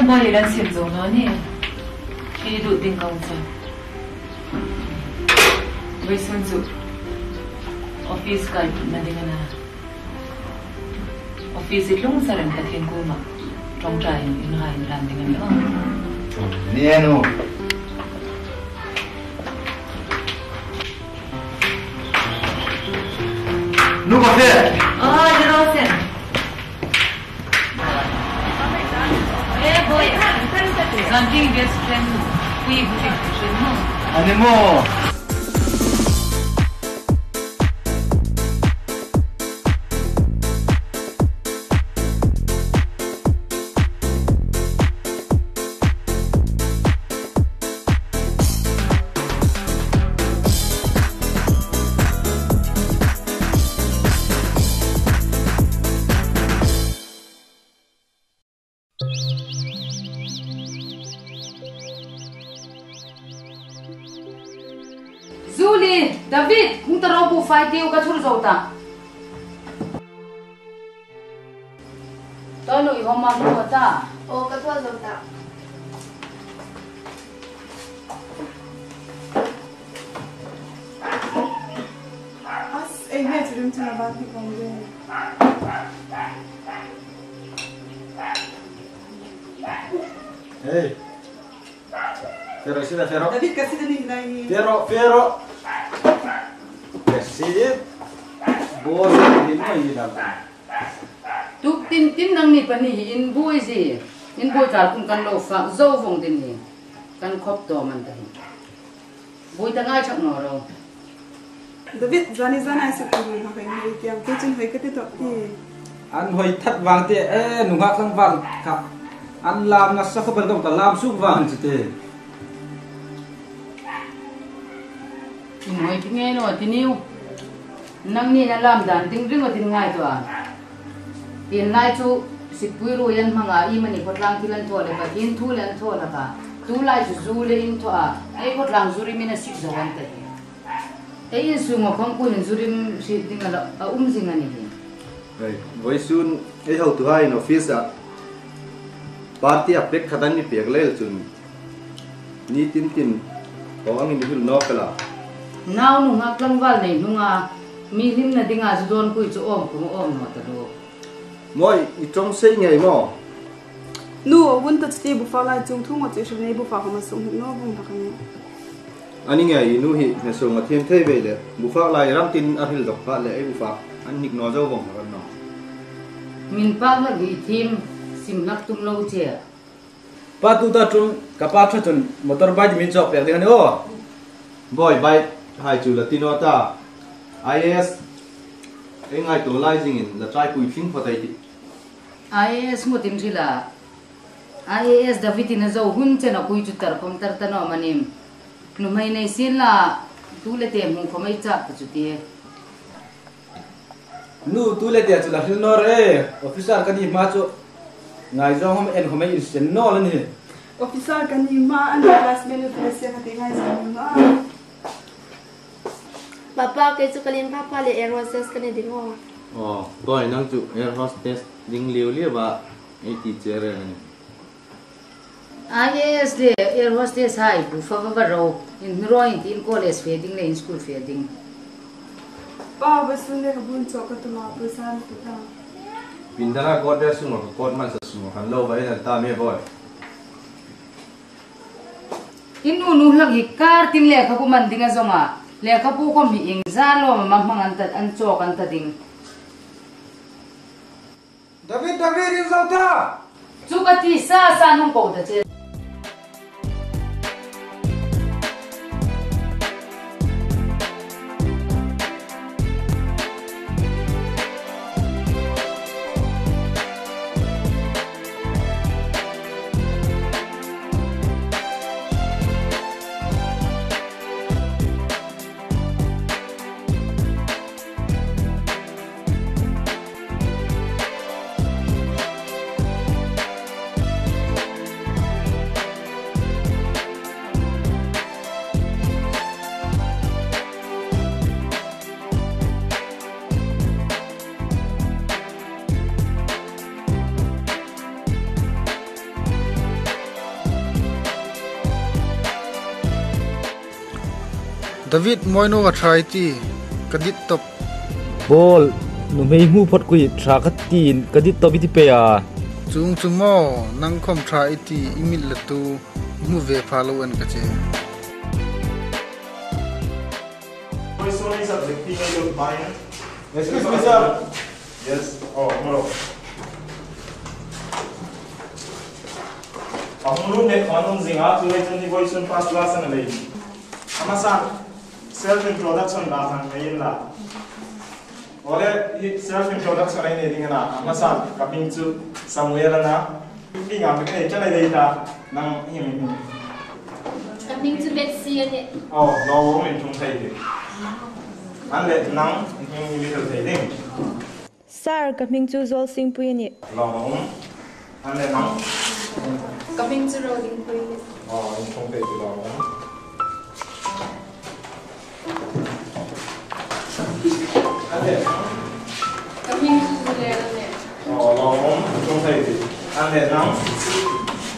Boy ilan sim zo no ni khi du tin công sa với sun zu office ka na dinga na office it lung saran ka thin ko ma trong trai in hai ran dinga ni ni anu nu café de rosen something gets friend we should know. Animo. David, kung taraw po fight kayo ka ta. Tolo, Hmar mo ta. O, katulog ta. As ay bedroom to na ni kong din. Hey. Pero sila pero. David kasi nila ni. Pero. Kasi bos din mo yun Tuk tin nang ni pani in boy si. In boy ka kung kan lo fa zo vong din ni. Kan khop to man ta. Boy ta ngai chak no ro. David zani sa kuru na kay ni tiang kitchen hoy kati to ti. An hoy that wang te nunga kang wang kap. An lam na sa khabar dong ta lam suk wang te. Ngồi thì nghe nó thì níu năng ni là làm đàn tiếng riêng ở tiếng ngay thôi à tiền lại chú xịt bùi rồi ăn mang à im mình cột lang thì lần thôi là cả yên thu lần thôi là cả tu lại chú du lên thôi à ấy cột lang du mình là xịt rồi anh thấy ấy yên xuống mà không quên du mình xịt tiếng là gì ngay này với sun ấy hậu tu hai nó office à party update khatan ni piak lel chun ni tin có anh đi nó cái là nào nung ngak lang val này nung mi lim na dinga zu don kui chu om kuma om no ta do moi i trong sei ngai mo Nu wun ta ti bu fa lai chung thung chu shne bu fa ma sung no bung ta kan. anh ngai nu hi ne so ma thêm thế về đấy bu fa lai ram tin a hil dok fa le ai bu fa anh nik no zo bong kan no min pa la gi thim sim lak tum lo che Pa tu ta chung kapa tha chun motor bike min chok pek ding ani o. boy bye hai chu là tino ta is anh ngai to lai jing in la trai pui phing phatai ti IAS mo tim sila IAS David na zo hun che na kui chu tar kom tar ta no manim nu mai nei sin la tu le te mu khomai cha chu ti Nu tu le te chu la hil no re officer ka ni ma chu ngai zo hom en khomai in sen no la ni. Officer kan ni ma an classmate nu tre sia ka te ngai sa ma. Papa kay chu kalin papa le air hostess kan ni dingo. boy nang chu air hostess ding liu li ba ai teacher ani IAS le air hostess hai bu fa va ro in roi in college feeding le in school feeding ba ba sun le ka bun chok ka tu ma bu san tu ta Pindana god dia semua god man semua kan lo bai ta me boy in nu lag hi kar tin le ka bu man dinga zonga le ka bu kom hi ing za lo ma mang an chok an ta ding David in zauta chu ka ti sa nong ko da che David moino ka try ti kadit top bol nu mei mu phot kui thra ka tin kadit to bi ti pe ya chung chumo nang khom try ti imil la tu mu ve follow an ka che excuse me sir yes oh no Amru ne kanun zinga tu le chun voice on pass class na le amasa self introduction da han mai la ole self introduction ai ne dingana amasa coming to somewhere na binga me ne chala le ta nang him coming to Betsy ne oh no wo men chung thai de an le nang him little thai ding Sir, coming to Zol Singh Puyani. lo an le nang coming to Rolling Point oh chung thai de lo coming to Lele oh lo chung thai de an le nang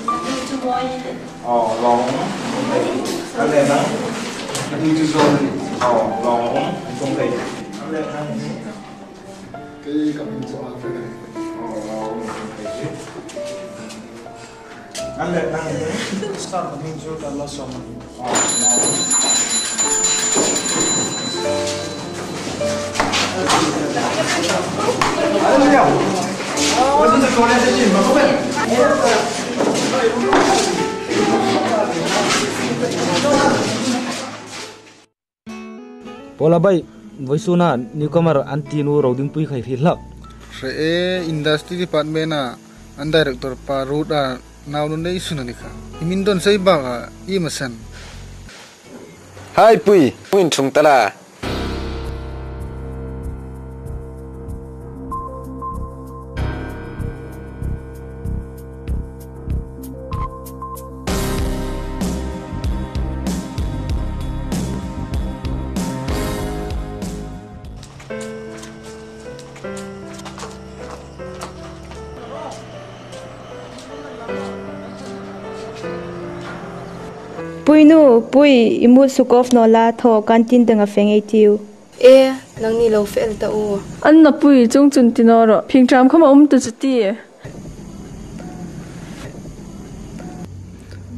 coming to Boy oh lo an le nang Ini tu zon ni oh lo chung thai an le nang cái cầm cho Africa an le nang start coming to Allah som Pola bai voisuna newcomer anti nu roding pui khai thilak re industry department a an director pa road a naw no nei sunani kha imin don sei ba ga i masan Hai pui puin chung tala Pui nu, pui imut sukov no la tho kantin tanga feng tiu. nang ni lo fel ta u an na pui chung chun tinoro phingtram khama tu chati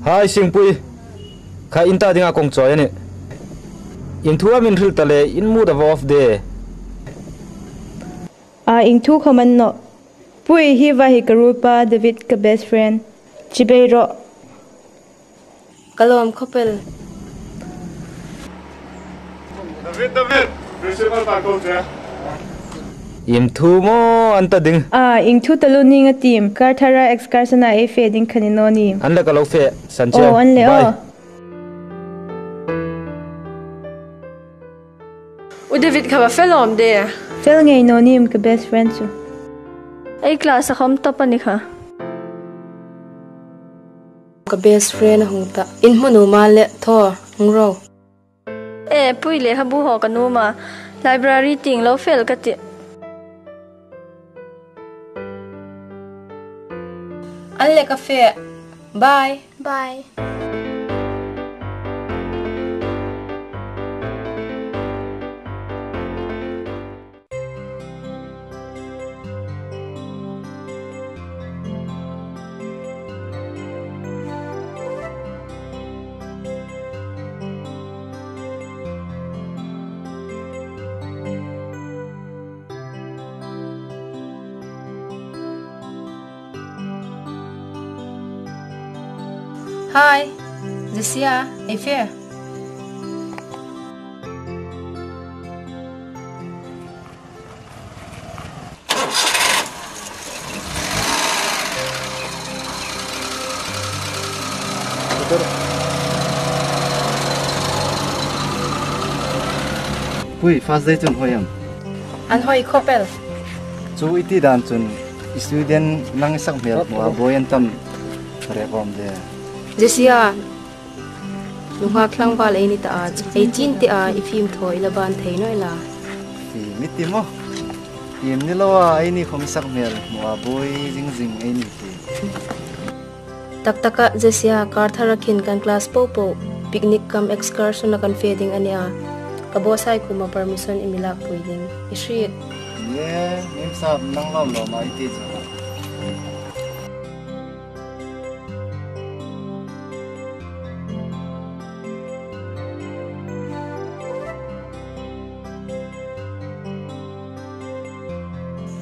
Hai sing pui kha inta dinga kong choi ani in thua min thil tale in mood of off day A ing thu khaman no. Pui hi va hi karupa David ka best friend. Chibeiro. kalom khopel David principal pa ko je im thu mo anta ding A ing thu talu ning a team. Karthara excursion a fading khanino ni. an la ka lo fe san che Oh, an le oh. u David kha felom de Fel ngai no nim ka best friend chu. ai class a kham tapani kha ka best friend hungta in manu ma le tho ngro pui le habu ho kanu ma library ting lo fel ka ti an le ka fe Bye. Bye. Hi, Jessica, ai fair. Pui fast day chun hoyam. An hoi kopel. Chu iti dan chun student nang sak mel mo boyan tam re kom de. Jessica, nungha klang bal ai ni ta a ai chin ti a ifim thoi la ban thei noi la. Ti miti mo. Tim ni lawa ai ni khom sak mel mo boy jing jing ai ni ti. Tak taka Jessica kar tharakin kan class po picnic kam excursion na kan fading ania. Kabosai kuma permission imilak puiding. Ishrit. Yeah, nem sab nang lam lo mai ti cha.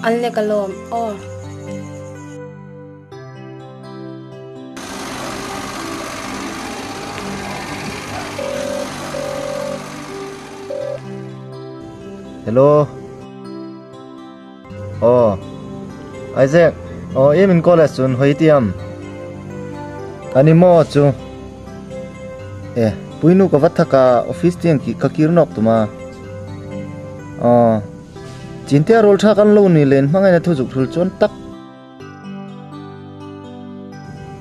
Anle kalom. Oh. Hello. Oh. Isaac. Oh, em in college chun hoi tiam. Ani mo chu. Puinu ka wathaka office tiang ki kakirnok tuma. Oh. Cintia rol tha kan lo ni len mangai na thujuk thul chon tak.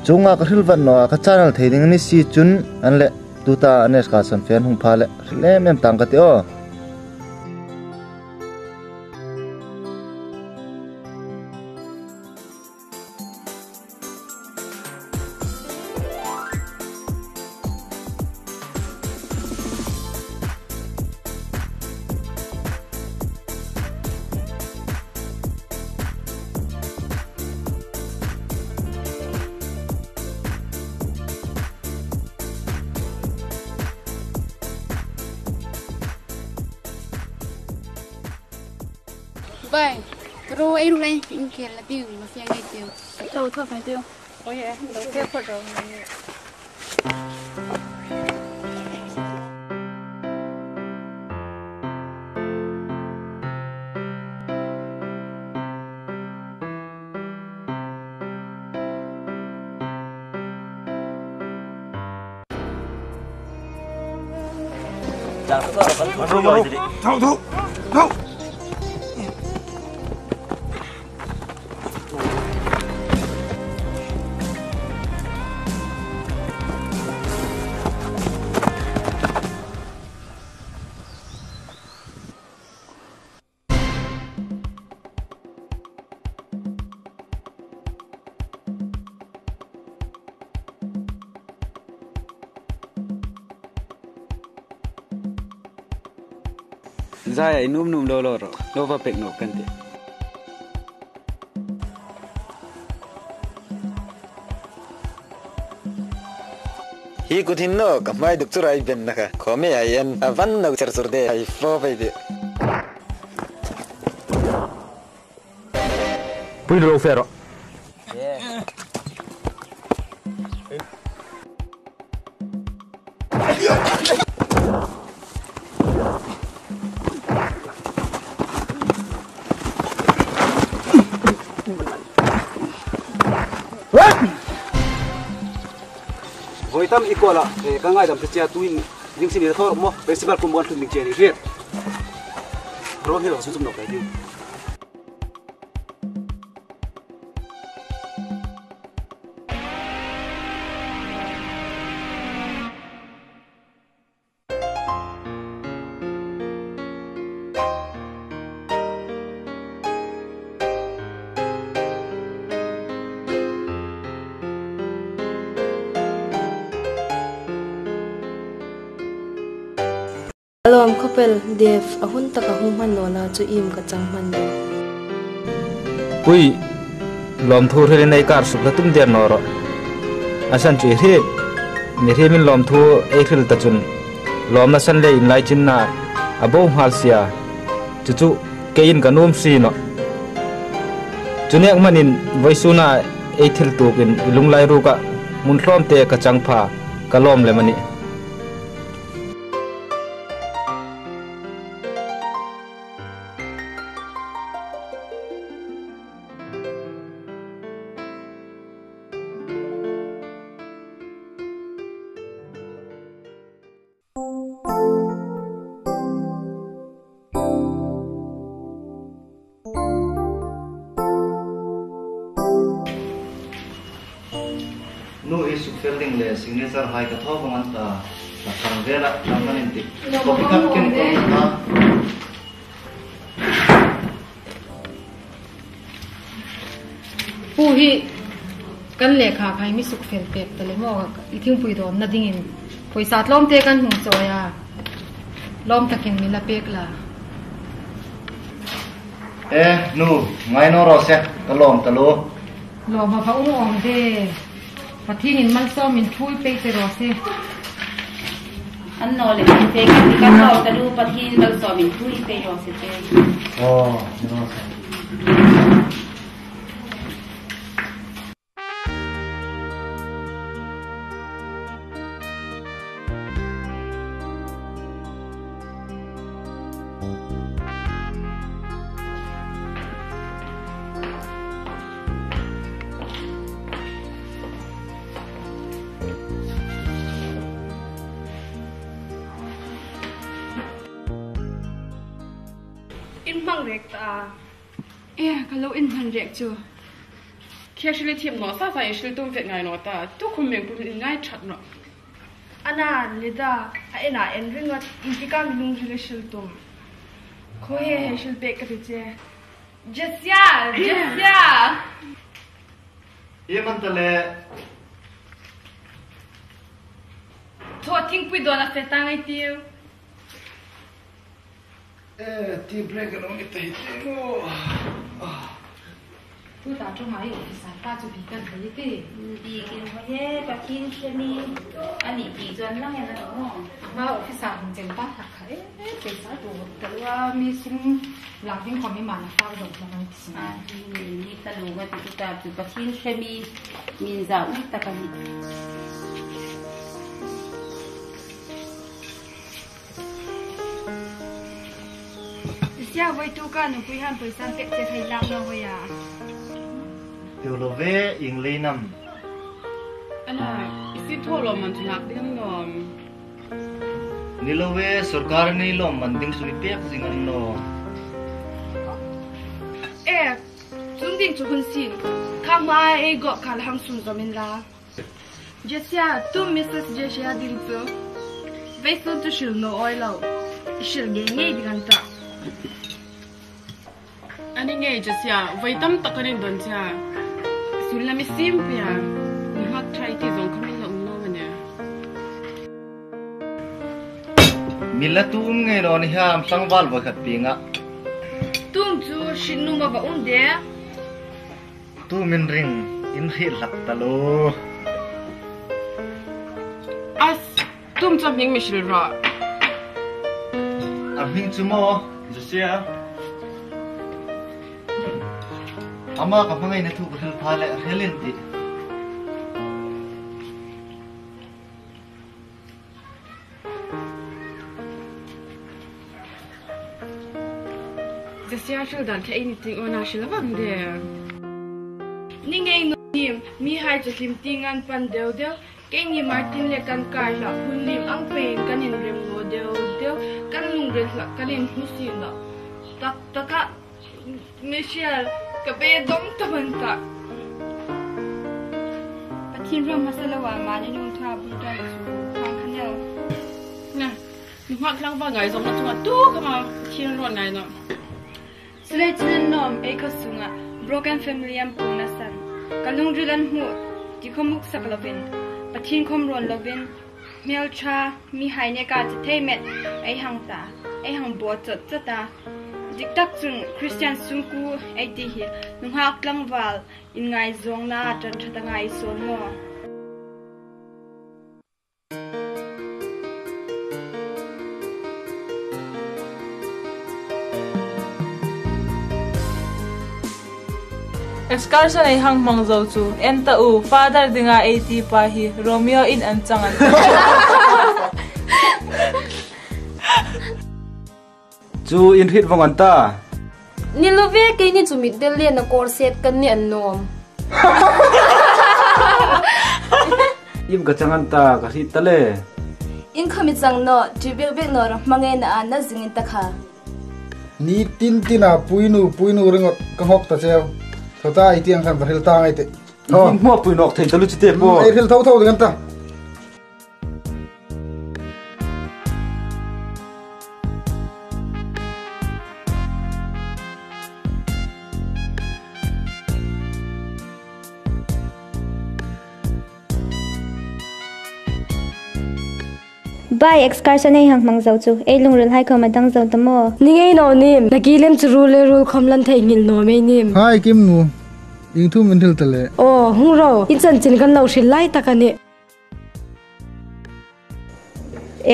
Chunga ka hil van no ka channel theding ni si chun anle tuta anes ka san fan hung phale lem em tang ka te o. Vậy, rồi em lên những kia là tiêu mà phiền ngay tiêu. Đâu thôi phải tiêu. Ôi em đâu phép phật rồi. Thâu. Zaya num lo va pek no kante. Hi kuthin no kamai duk churai ben naka khome ai an van no char de ai fo bai de. Pui ro fero. Voi tam ikola ka ngai dam chia tuin ding sin thor mo festival kum bon thing che ni riet ro hero su sum no ka diu kam couple Dev ahun taka humhan nola chu im ka changman do pui lom thu re nei kar suk la tum der noro asan chu he ni he min lom thu e khil ta chun lom na san le in lai chin na abo hal sia chu chu kein kanum si no chunek manin voisuna e thil tukin ilung lai ru ka mun hlom te ka changpha kalom le mani nu isu feeling le signature hai ka tho bang anta ta khang vela naman inti ko pick ken ko na pu hi kan lekha khai mi suk fel pek tale mo i thing pui do na ding in poisa tlom te kan hung choya lom takin mi la pek la nu ngai no ro se ka lom ta lo lo ma fa om de pathin in man so min thui pe te ro se an no le te ka no ta du pathin dal so min thui pe ro se te oh no se in mang rek ta kalau in mang rek chu khi shili thiam no sa sa shili tum vet ngai no ta tu khum meng pum in ngai that no ana lida a ena en ringa intikam lung jile shil tum ko he shil pe ka che Jessia ye man tale to think pui do na fe ta ngai tiu tea break no ni te tu ta trong mai ở sa ta chu bi kan thei te đi kin ho ye pathin chemi ani pi chuan lang ya no ma office a hung chen ta thak khai pe sa do ta wa mi sum lang ding khom mi ma na fa do ma ngai si ni ta lu ga tu ta tu pathin chemi min za u ta ka ni sia voi tu ka nu pui han pui san pek che thai lang no ho ya tiêu lo ve ing le nam ana isi tholo man thak ding no ni lo ve sarkar ni lo man ding suni pek jingan no sun ding chu hun sin khang ma e go khal hang sun zamin la Jessia tu Mrs. Jessia ding chu ve sun tu shil no oi lo shil nge nge ding ta ani ngai Jessia vaitam takanin don cha sulami simpia ni hak try ti zong khamin la no mane milatum ngai ron hiam sangwal ba khat pinga tum chu shinu ma ba de tu min ring in hi lak talo as tum cham hing mishil ra a hing chumo Jessia ama ka mangai na thu khil phale helin ti Jessia shil dan ke anything ona shil bang de ni ngai no nim mi hai chu lim tingan pan deu deu ke ni Martin le kan kai la hun lim ang pe kan in rem no deu deu kan lung re la kan in hu si na tak taka Michelle ka be dom tabanta pathin ram masala wa ma ni nu tha bu da su khang khanel na ni hak lang ba ngai zong na chunga tu kama thin ron ngai no Slay chin nom e ka sunga broken family am puna san kalung rilan hu ti khomuk sak lovin pathin khom ron lovin Melcha mi hai ne ka che met ai hang ta ai hang bo chot ta dik tak chung Christian sungku ai ti hi nung hak tlangwal in ngai zong na tan thata ngai son mo Excursion ay hang mangzo chu enta u father dinga 80 pa hi Romeo in an changan chu in hit vangan ta Nilove ke ni chu mit del le na corset kan ni an nom im ka changan ta ka hit tale in khami chang no tribek bek no mangai na an na zingin ta kha ni tin tina puinu ringot ka hok ta cheu thota ai tiang khan barhil ta ngai te in mo puinok thei talu chite po ai ril thau dengan ta Bye excursion ai hang mang zau chu ei lungrul hai ko madang zau tamo ni ngei no nim nakilem chu rule rule khomlan thei ngil no me nim hai kim nu ing thu min thil tale oh hung ro in chan chin kan lo shil lai takani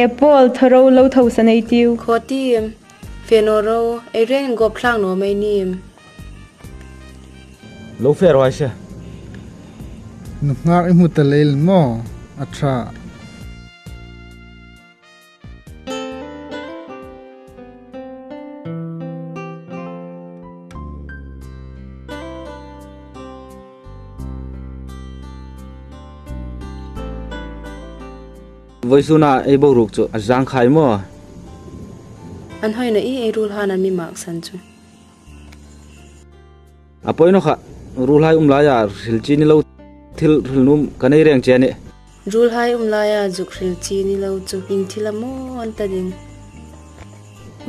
apple tharo lo thau sanai tiu khoti fenoro ei ren go phlang no me nim lo fer wa sha ngak imu tale mo atra voisuna ei bo ruk chu ajang khai mo an hoina ei rul hana mi mak san chu apoino kha rul hai la ya rilchi ni lo thil rilnum kanei reng che ni rul hai la ya juk rilchi ni lo chu ing thila mo anta ding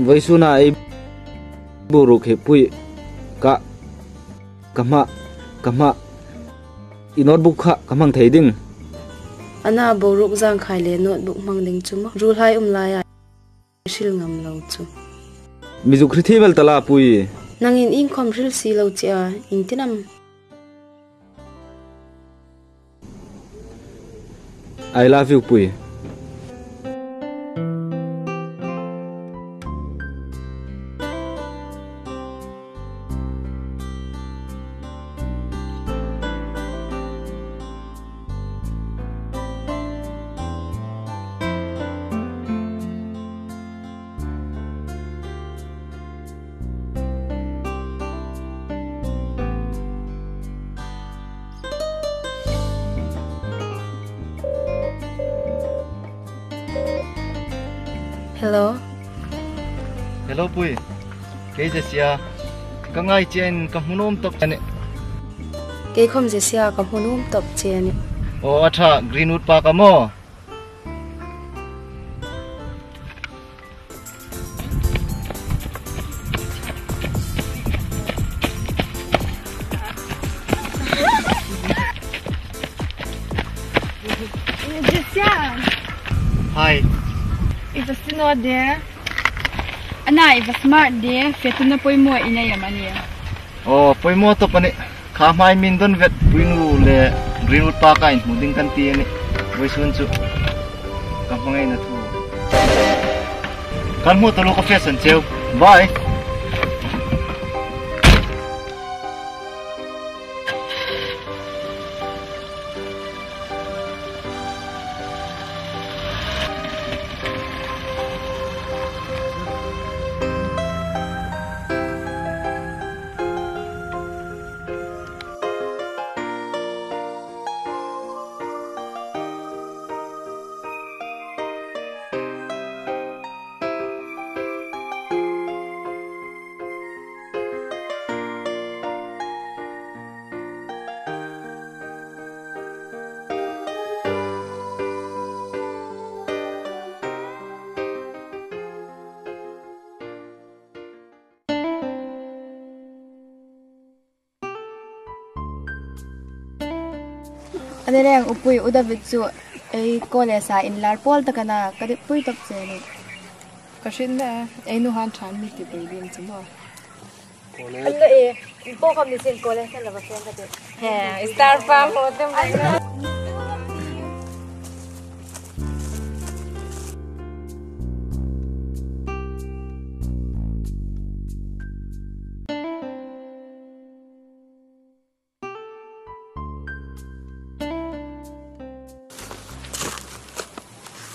voisuna ei bo ruk he pui ka kama i notebook kha kamang thei ding ana boruk jang khai le notebook mangding chuma rul hai la ya shil ngam lo chu mizu khrithi bel tala pui nangin in khom ril si lo cha in tinam I love you pui Hello pui ke jesia ka ngai chen ka hunom tok ane ke khom jesia ka hunum top cheni o atha greenwood pa ka mo jesia hi if it's not there Ana iba smart de fetuna poimo ina yamania. Oh poimo to pane kha mai min don vet puinu le greenwood pa kain muding kan ti ani voisun chu kapangai na thu kan mo to lo ka fashion cheu bye Ada yang upui udah betul ai college in lar pol ta kana ka de pui tok che ni ka shin da ai nu han than mi ti bai din chu mo Anda po kami sin college na ba friend ka he star pa mo tem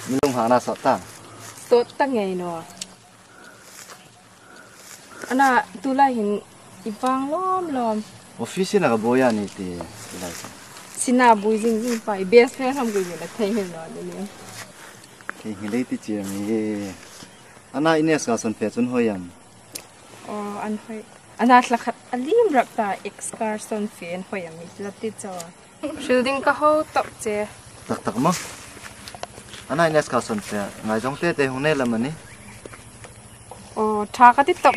Minum hana sota. tot ta ngai no ana tu la hin ipang lom Office na ka boya ni ti. sina bui jing jing pai best friend ham gui na thai hen no ni Ki hilei ti che mi. Ana ines ka son fe chun hoyam. an hoi ana thlakhat alim rak ta excursion fen hoyam mi lati chawa shielding ka ho top che Tak mo. Ana ines ka son fe ngai jong te hune lamani. tha ka ti top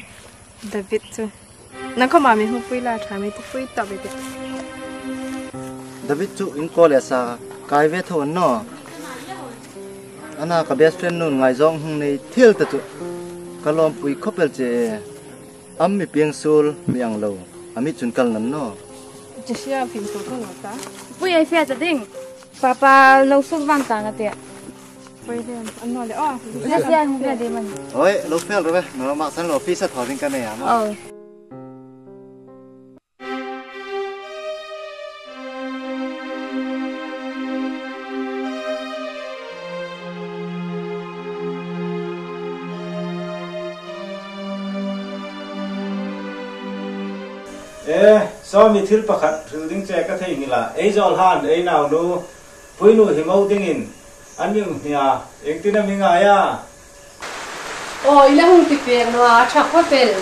David chu nang kho ma mi hu pui la tha mi ti pui top be David chu in college sa kai ve thon no. Ana ka best friend nun ngai jong hung nei thil ta chu. Kalom pui khopel che ammi piang sul miang lo. Ami chun kal nan no. Jisia pin so ko ta pui ai fe ta ding papa lo su wang ta na te pui den an no le sia hu be de man Oi, lo fel rồi nó mặc sẵn lo phi sa thọ din cái này à mà. So mi thil pakhat thil ding che ka thei ngila ei jol han ei naw nu pui nu hi mau ding in an ning nia eng tin mi nga ya ila hung ti pe no a tha kho pel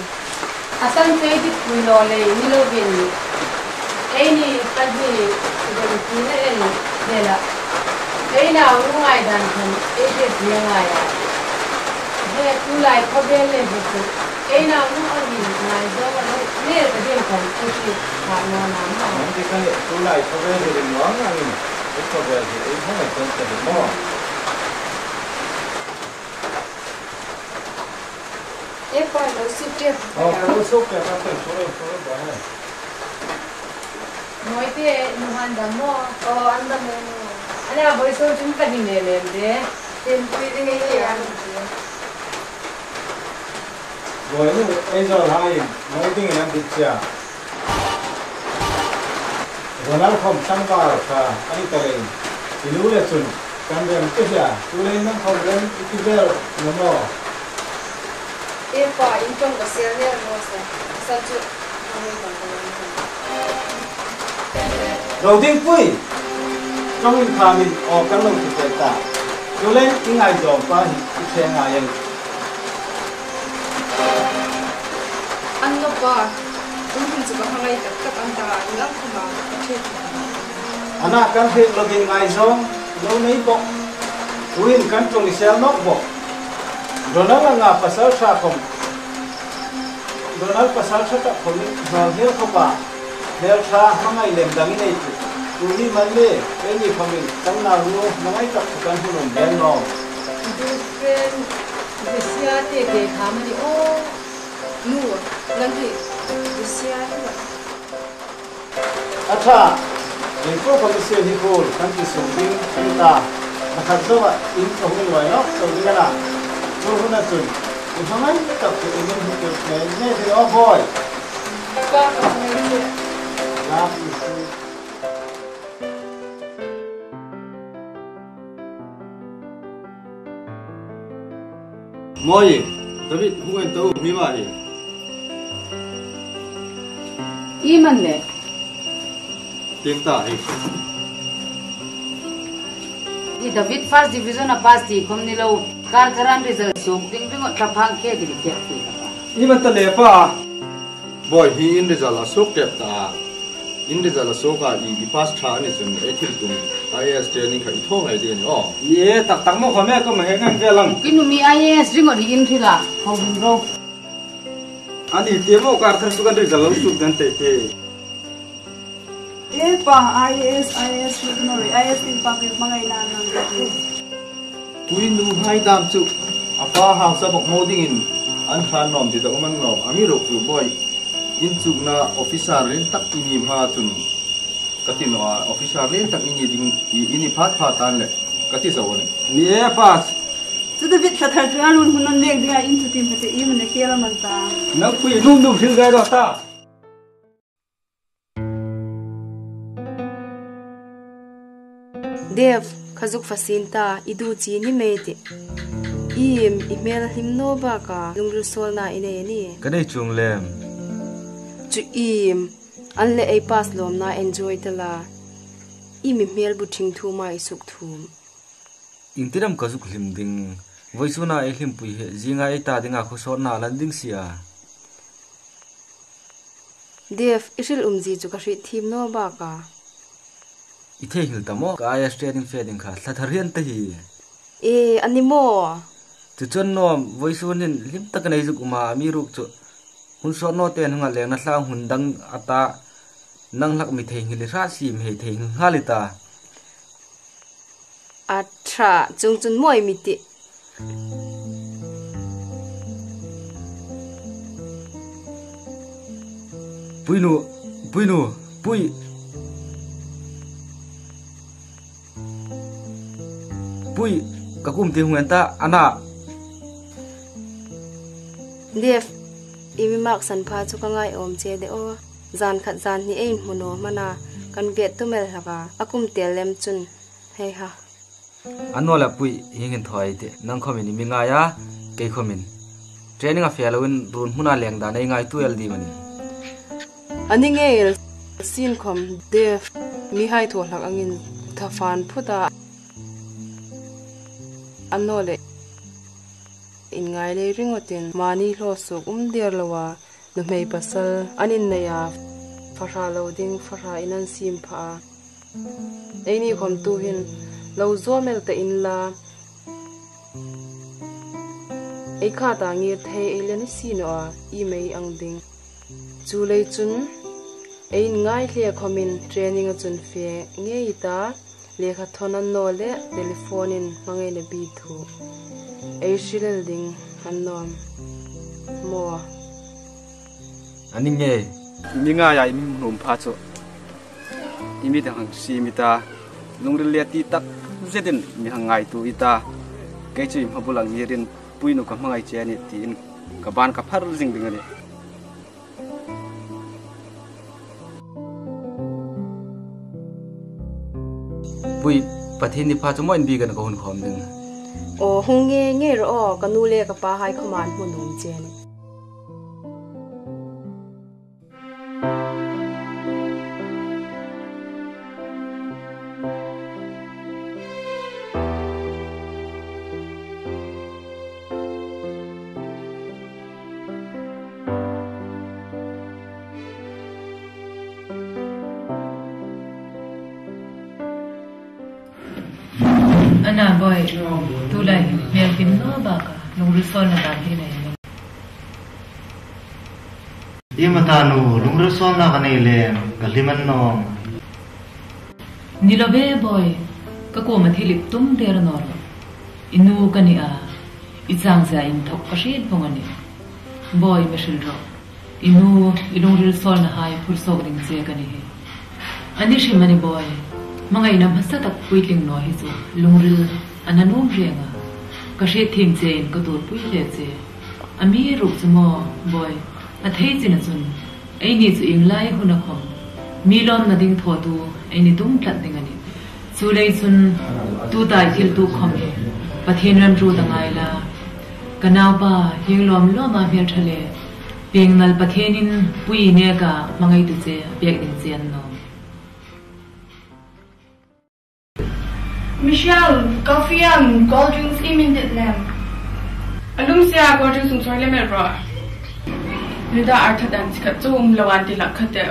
asan pe ti pui lo le ni lo bin ei ni ta ni de ti ne ni de la ei na u ngai dan khan ei de ti ngai ya de tu lai kho be le bu ei na u a ni ngai do ma ne ta de khan ei ti ha no na ma cái cái tu lại có về thì đừng nói là mình cái có về thì ấy không phải con phải được mua e pa lo su te nó sốc cái các phần số đó này nói thế nu han da mo an da mo ana boi so chung ka ni le le de ten pi ding ei ya rồi nó ấy giờ hai nói tiếng anh biết chưa rồi nó không sang vào cả anh ta lên thì lúc này chuẩn cam đường cái gì tu lên nó không lên cái giờ nó mò e pa in trong ka sel ne mo sa chu đầu tiên vui trong những tham mình ở các lồng thực tế ta tu lên những ngày dòng qua những xe ngày anh an no pa un chu ka hangai tak an ta ngam khama che ana kan he login ngai zong lo nei bo tuin kan tong sel nok bo donal nga pasal sa khom donal pasal sa ta khom no hel khopa hel sa mangai lem dang nei tu ni man le ni khomin tang na ru mangai tak kan hu nom ben no du pen de sia te ke kham ni o nu lan thi de sia ni acha in ko ko se ni ko kan ti sum ding ta na khat zo in ko ni wa no so ni na jo hu na chun in mangai tak ke in ni ko ne de o boy ka ka ni na Moi, David huwen tau mi ma hi. i man le Tiếng ta hi. i David first division a pass ti khom ni lo kar karan result so ding ding ta phang ke di ke ti Iman ta le pa. Boy hi in result a sok kep ta. In result a sok a i pass tha ni chun e thil tum. IS training khai thong ai di ni o. ye tak mo khame ko me ngang ve lang kinu mi IAS ring ori in thila ho bin ro ani te mo kar thar su kan result su gan te pa IS ignore IS in pakit mangai na nang dito. Tuin nu hai dam chu apa hang sa bok moding in an khan nom ti da man nom ami rok chu boy in chu na officer ren tak ini ma chun katin wa officer ren tak ini ding ini phat tan le kati sa woni ni e pas chu da bit khathar chu anun hunan lek dinga in chu tim pate im ne kela man ta na pui num thil gai ro ta Dev khazuk fasinta idu chi ni mete email himno ba ka lungru sol na ine ni kadai chung lem chu anle ai pass lom na enjoy tala email bu thing thu mai suk thum intiram khazuk lim ding voisuna e hlim pui he jinga e ta dinga khu sor na lan ding sia Dev isil umji chu ka ri thim no ba ka ithe hil tamo ka ya steering fading kha thatharian ta hi animo chu chon no voisunin lim tak nei ju kuma mi ruk chu hun so no ten nga leng na hlang hun dang ata nang lak mi thei ngili ra sim he thei halita atra chung chun moi mi ti pui kakum te huenta ana Dev imi mak san pha chu ka ngai om che de o zan khat zan ni ein muno mana kan vet tu mel haka akum tel lem chun hei ha anola pui hingen thoi te nang khomin mi nga ya ke khomin training a fellow in run huna leng da nei ngai tu el di mani ani nge sin khom Dev mi hai tho hlak angin thafan phuta anole in ngai le ringotin mani lo su der lawa no mei pasal anin na ya fara loading fara inan sim pha eini khom tu hin lo zo mel ta in la ei kha ta ngi the elen si no I mei ang ding chu le chun ein ngai hle khomin training a chun fe nge ita lekha thonan no le telephone in mangai na bi thu ei shilel ding annom mo ani nge mi nga ya mi num pha chu imi dang si mi ta lungril le ti tak zedin mi hangai tu ita ke chu im habulang ni rin puinu ka mangai che ni tin ka ban ka phar jing ding ani pui pathini pha chu mo in bi gan ko hun khom ding o nge ro kanu le ka pa hai khaman munum chen Ana boy, tu lai mel pin no ba ka nung resol na dan ni nei. Di mata nu nung resol na kanai le galiman no. Ni lo be boy, ka ko ma thilip tum der no ro. Inu kani a izang za in thok ka shin pongani. Boy meshil ro. Inu nung resol na hai phur sok ring che kani he. Ani shimani boy. Mga ina basta tak puiling no hizo lungril ananum renga kashe thing chen ka tur pui le che ami ruk chmo boy a thei chin chun ei ni chu ing lai huna khom milon na ding tho tu ei ni tum tlat ding ani chu lei chun tu tai thil tu khom he pathen ram ru da ngai la kanaw pa hinglom lo ma phel thale pengnal pathenin pui ne ka mangai tu che pek ding chen no Michelle, coffee and cold drinks immediately. Alum siya cold drinks sungsoi le mer bro. Nida artha dan chika chum lawan ti lakhate.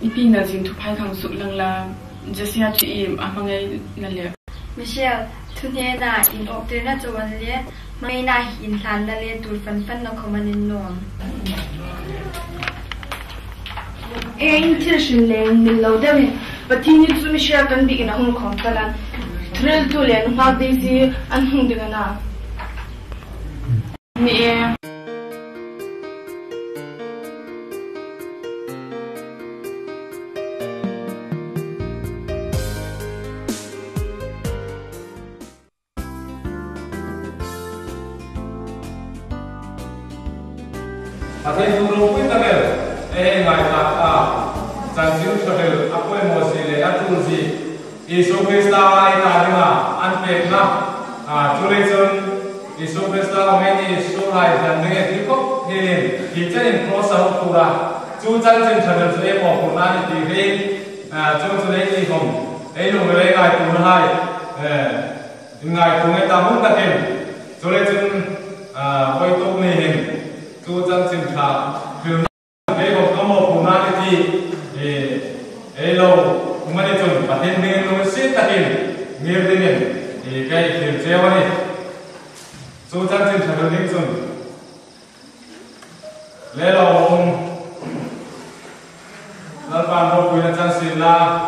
Ipi na jing thu phai khang su lang la jasia chi im amangai na le. Michelle, thune na in okte na chuan le mai na in hlan la le tur fan fan na khomanin nom. in thil leng min lo deuh pathin ni chu mi share kan bi in a hung khom talan thrill tu len hak dei si an hung ding na ni Ate turu pun tak ada, ngai tak janjiu sudah aku emosi le, aku si, Yesus Kristus ini ada anpek na, tulisan Yesus Kristus ini surai jangan dikok hilin, hijain proses pura, jualan jangan saya mau pura ni dihil, jualan ini kom, lu mulai ngai pun hai, ngai pun itu tahun tak hil, tulisan boleh tu ni hil. Tu chân chim thả thường cái hộp có một phụ nữ thì lâu mà đi chun và thiên nhiên nó xít ta kìm nhiều thế này thì cái kiểu treo này tu chân chim thả thường chun lẽ là ông lần ban đầu quý là chân xin là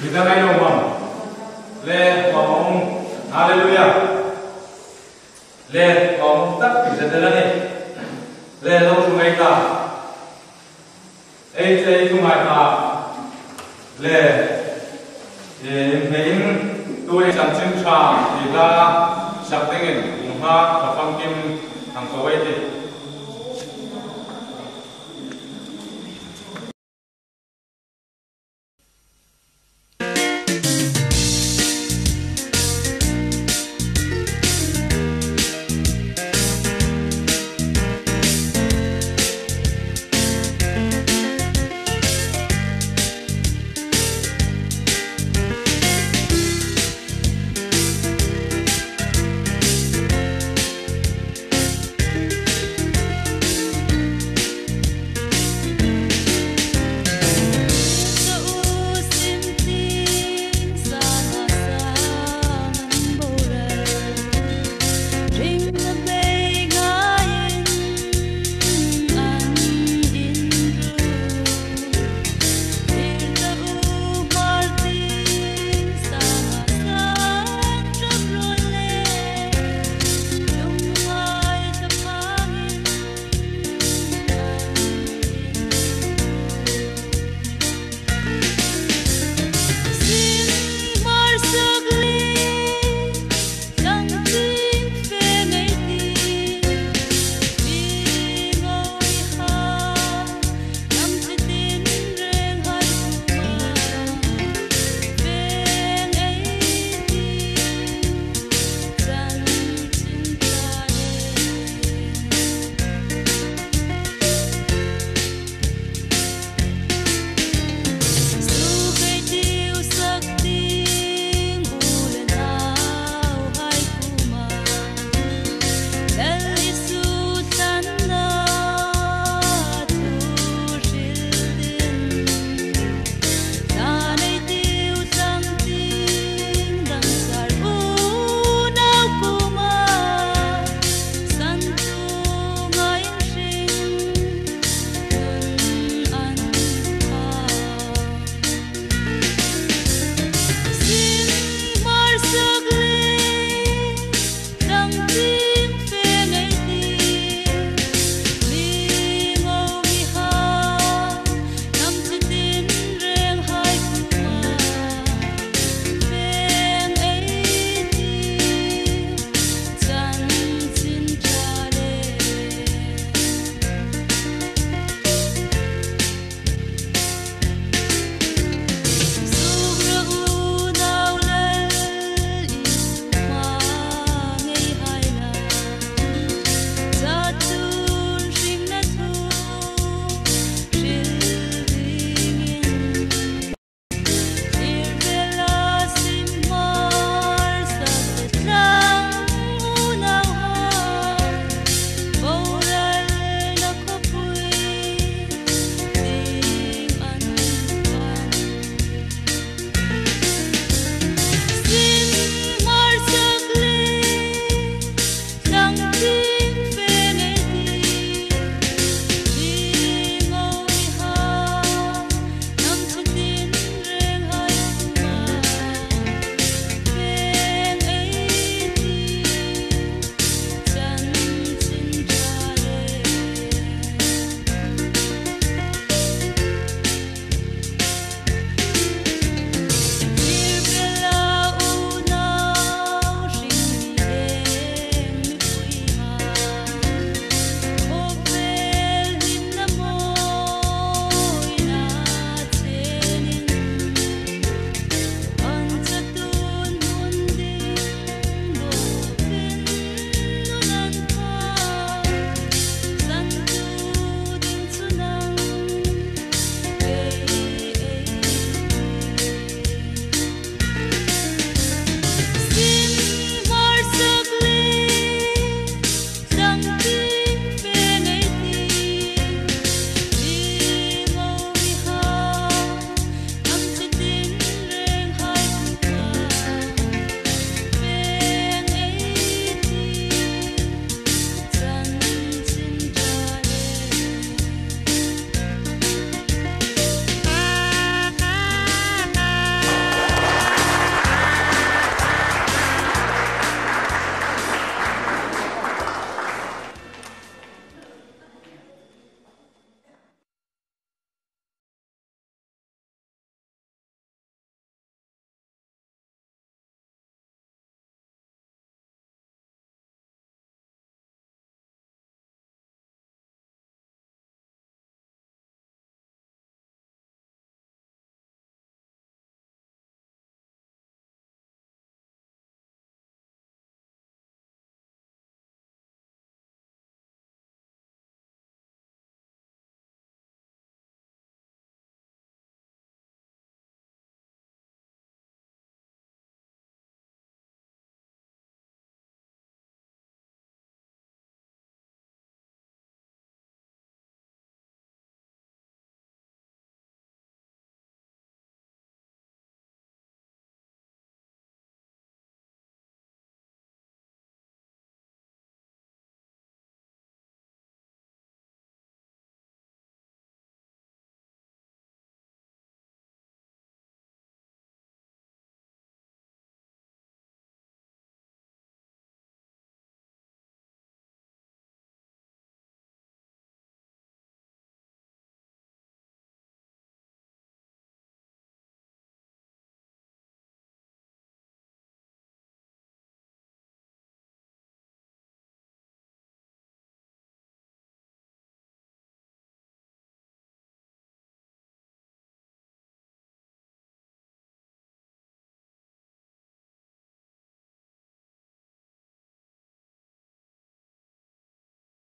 người ta ngay đầu bằng lẽ của ông Hallelujah lẽ của ông tất cả những cái này lẽ lâu chúng ta ấy chơi chúng ta lẽ mình tôi chẳng chim cha thì ta sắp đến Hmar và phong kim hàng cầu ấy